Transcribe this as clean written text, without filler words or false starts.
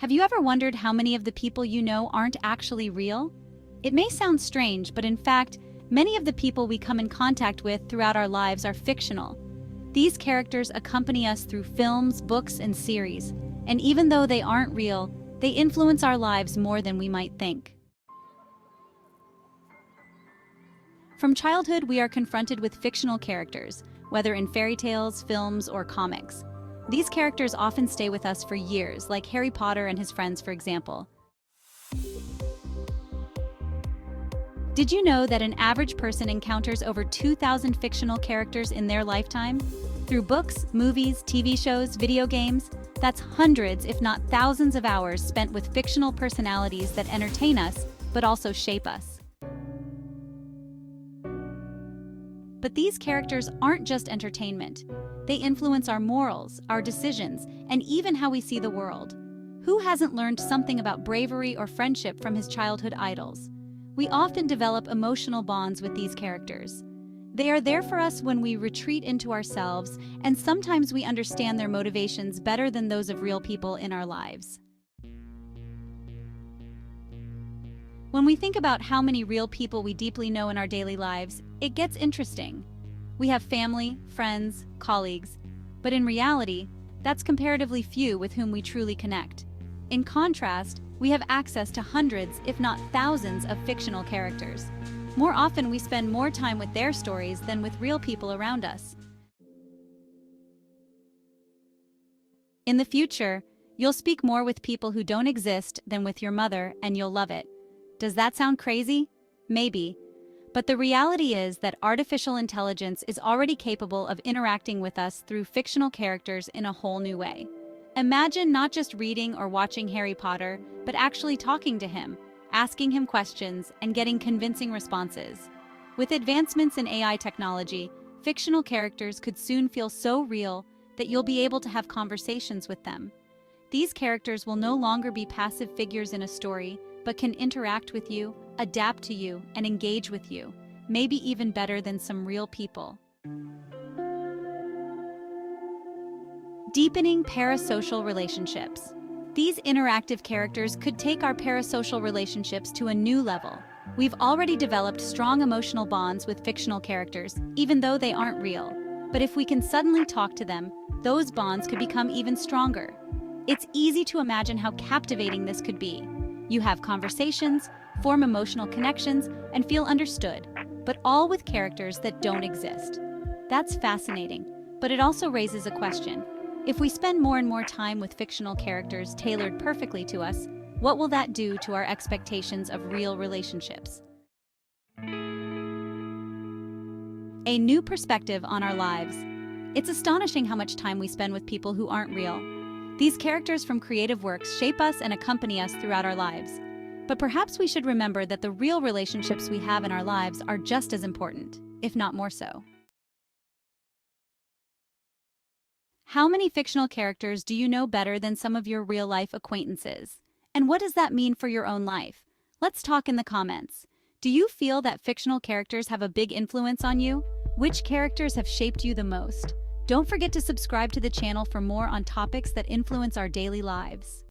Have you ever wondered how many of the people you know aren't actually real? It may sound strange, but in fact, many of the people we come in contact with throughout our lives are fictional. These characters accompany us through films, books, and series, and even though they aren't real, they influence our lives more than we might think. From childhood, we are confronted with fictional characters, whether in fairy tales, films, or comics. These characters often stay with us for years, like Harry Potter and his friends, for example. Did you know that an average person encounters over 2,000 fictional characters in their lifetime? Through books, movies, TV shows, video games, that's hundreds, if not thousands of hours spent with fictional personalities that entertain us, but also shape us. But these characters aren't just entertainment. They influence our morals, our decisions, and even how we see the world. Who hasn't learned something about bravery or friendship from his childhood idols? We often develop emotional bonds with these characters. They are there for us when we retreat into ourselves, and sometimes we understand their motivations better than those of real people in our lives. When we think about how many real people we deeply know in our daily lives, it gets interesting. We have family, friends, colleagues, but in reality, that's comparatively few with whom we truly connect. In contrast, we have access to hundreds, if not thousands, of fictional characters. More often, we spend more time with their stories than with real people around us. In the future, you'll speak more with people who don't exist than with your mother, and you'll love it. Does that sound crazy? Maybe. But the reality is that artificial intelligence is already capable of interacting with us through fictional characters in a whole new way. Imagine not just reading or watching Harry Potter, but actually talking to him, asking him questions, and getting convincing responses. With advancements in AI technology, fictional characters could soon feel so real that you'll be able to have conversations with them. These characters will no longer be passive figures in a story, but can interact with you, adapt to you, and engage with you, maybe even better than some real people. Deepening parasocial relationships. These interactive characters could take our parasocial relationships to a new level. We've already developed strong emotional bonds with fictional characters, even though they aren't real. But if we can suddenly talk to them, those bonds could become even stronger. It's easy to imagine how captivating this could be. You have conversations, form emotional connections, and feel understood, but all with characters that don't exist. That's fascinating, but it also raises a question. If we spend more and more time with fictional characters tailored perfectly to us, what will that do to our expectations of real relationships? A new perspective on our lives. It's astonishing how much time we spend with people who aren't real. These characters from creative works shape us and accompany us throughout our lives. But perhaps we should remember that the real relationships we have in our lives are just as important, if not more so. How many fictional characters do you know better than some of your real-life acquaintances? And what does that mean for your own life? Let's talk in the comments. Do you feel that fictional characters have a big influence on you? Which characters have shaped you the most? Don't forget to subscribe to the channel for more on topics that influence our daily lives.